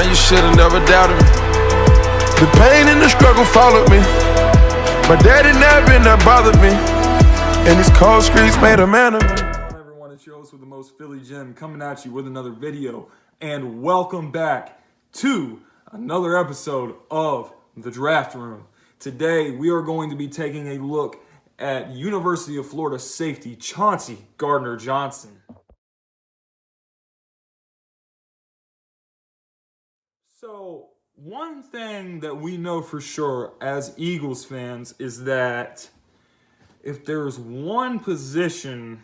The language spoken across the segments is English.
man, you should've never doubted me. The pain and the struggle followed me. My daddy never been that bothered me. And these cold streets made a man of me. Hi everyone, it's your host with the most, Philly Jim, coming at you with another video. And welcome back to another episode of The Draft Room. Today, we are going to be taking a look at University of Florida safety Chauncey Gardner-Johnson. So, one thing that we know for sure as Eagles fans is that if there's one position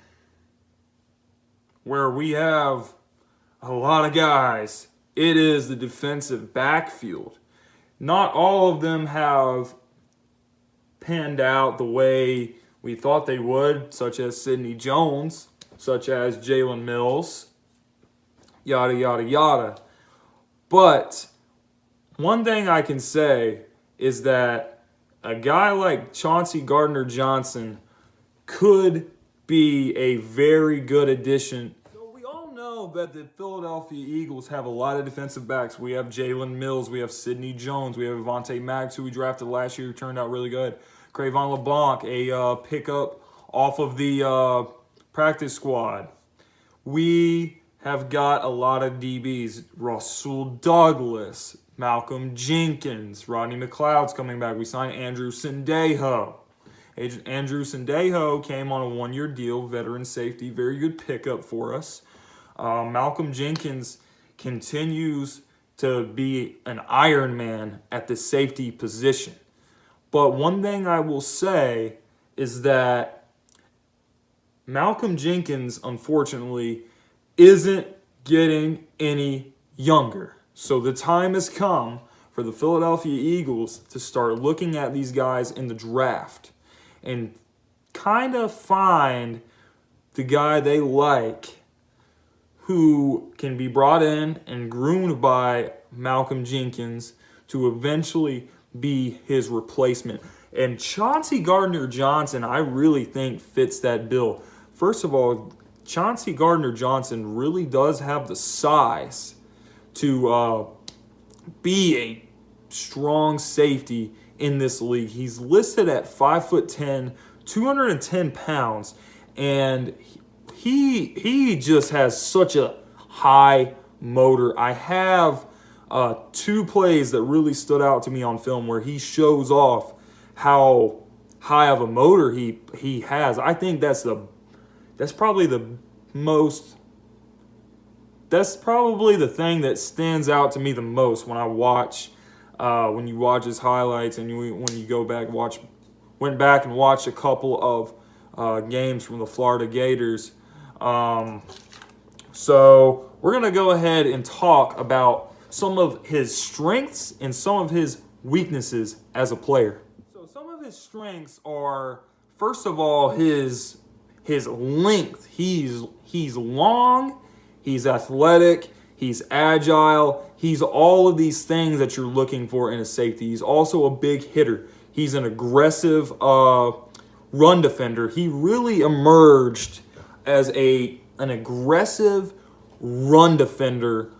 where we have a lot of guys, it is the defensive backfield. Not all of them have panned out the way we thought they would, such as Sidney Jones, such as Jalen Mills, yada, yada, yada. But one thing I can say is that a guy like Chauncey Gardner-Johnson could be a very good addition. So we all know that the Philadelphia Eagles have a lot of defensive backs. We have Jalen Mills, we have Sidney Jones, we have Avonte Maggs, who we drafted last year, who turned out really good. Crayvon LeBlanc, a pickup off of the practice squad. We have got a lot of DBs. Rasul Douglas, Malcolm Jenkins, Rodney McLeod's coming back. We signed Andrew Sendejo. Andrew Sendejo came on a one-year deal, veteran safety, very good pickup for us. Malcolm Jenkins continues to be an Iron Man at the safety position. But one thing I will say is that Malcolm Jenkins, unfortunately, isn't getting any younger. So the time has come for the Philadelphia Eagles to start looking at these guys in the draft and kind of find the guy they like who can be brought in and groomed by Malcolm Jenkins to eventually be his replacement. And Chauncey Gardner-Johnson, I really think, fits that bill. First of all, Chauncey Gardner-Johnson really does have the size to be a strong safety in this league. He's listed at 5'10", 210 pounds, and he just has such a high motor. I have two plays that really stood out to me on film where he shows off how high of a motor he has. I think that's probably the thing that stands out to me the most when I watch when you watch his highlights and when you went back and watched a couple of games from the Florida Gators. So we're gonna go ahead and talk about some of his strengths and some of his weaknesses as a player. So some of his strengths are, first of all, his length. He's long, he's athletic, he's agile, he's all of these things that you're looking for in a safety. He's also a big hitter. He's an aggressive run defender. He really emerged as an aggressive run defender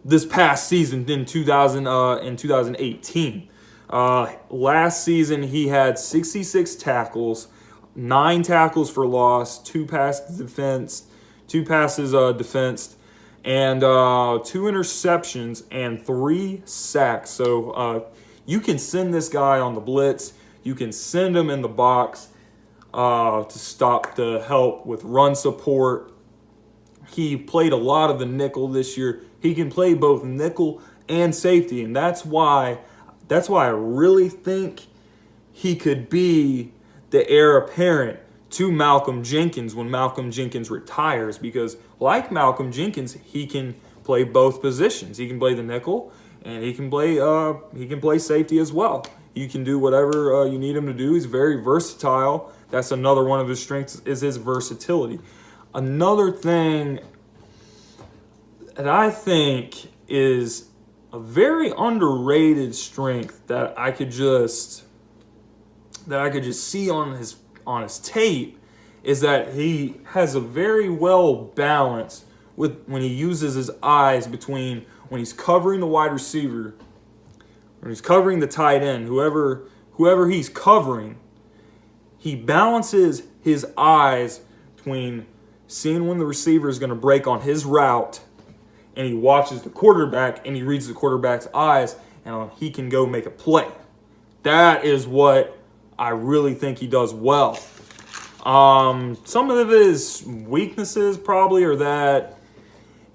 this past season in 2018. Last season, he had 66 tackles, 9 tackles for loss, 2 passes defensed, and 2 interceptions and 3 sacks. So you can send this guy on the blitz. You can send him in the box to stop the help with run support. He played a lot of the nickel this year. He can play both nickel and safety, and that's why I really think he could be the heir apparent to Malcolm Jenkins when Malcolm Jenkins retires, because like Malcolm Jenkins, he can play both positions. He can play the nickel and he can play safety as well. He can do whatever you need him to do. He's very versatile. That's another one of his strengths, is his versatility. Another thing that I think is a very underrated strength that I could just see on his tape is that he has a very well balanced when he uses his eyes between when he's covering the wide receiver, when he's covering the tight end, whoever he's covering, he balances his eyes between seeing when the receiver is going to break on his route, and he watches the quarterback and he reads the quarterback's eyes, and he can go make a play. That is what I really think he does well. Some of his weaknesses probably are that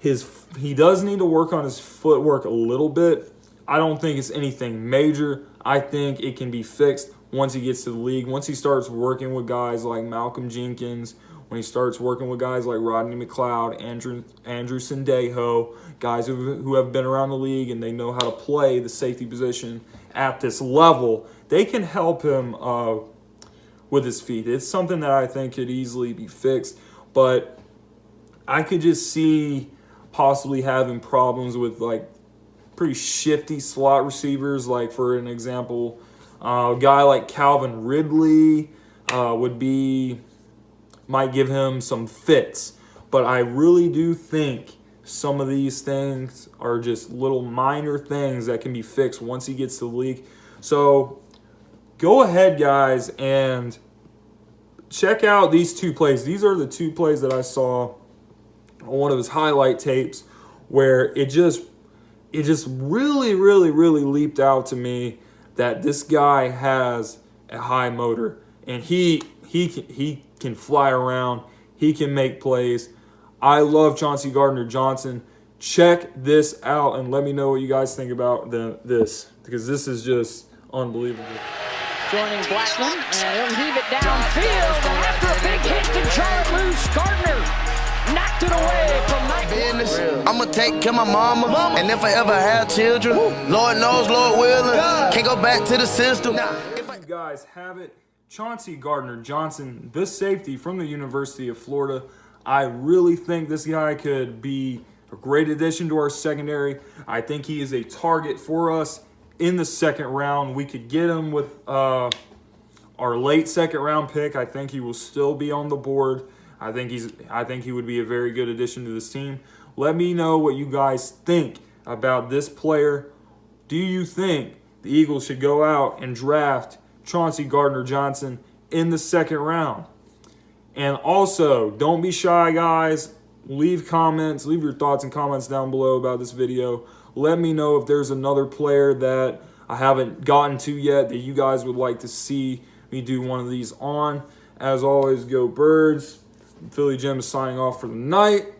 he does need to work on his footwork a little bit. I don't think it's anything major. I think it can be fixed once he gets to the league. Once he starts working with guys like Malcolm Jenkins, when he starts working with guys like Rodney McLeod, Andrew Sendejo, guys who have been around the league and they know how to play the safety position at this level, they can help him with his feet. It's something that I think could easily be fixed, but I could just see possibly having problems with like pretty shifty slot receivers. Like for an example, a guy like Calvin Ridley might give him some fits, but I really do think some of these things are just little minor things that can be fixed once he gets to the league. So go ahead, guys, and check out these two plays. These are the two plays that I saw on one of his highlight tapes where it just really, really, really leaped out to me that this guy has a high motor, and he can fly around. He can make plays. I love Chauncey Gardner-Johnson. Check this out and let me know what you guys think about this, because this is just unbelievable. Joining Blackman, and he'll heave it downfield, and after a big hit to jar it loose, Gardner knocked it away from Mike. Business. I'ma take care of my mama, and if I ever have children, Lord knows, Lord willing, can't go back to the system. You guys have it. Chauncey Gardner-Johnson, this safety from the University of Florida. I really think this guy could be a great addition to our secondary. I think he is a target for us in the second round. We could get him with our late second round pick. I think he will still be on the board. I think he would be a very good addition to this team. Let me know what you guys think about this player. Do you think the Eagles should go out and draft Chauncey Gardner-Johnson in the second round? And also, don't be shy, guys. Leave comments. Leave your thoughts and comments down below about this video. Let me know if there's another player that I haven't gotten to yet that you guys would like to see me do one of these on. As always, go Birds. Philly Jim is signing off for the night.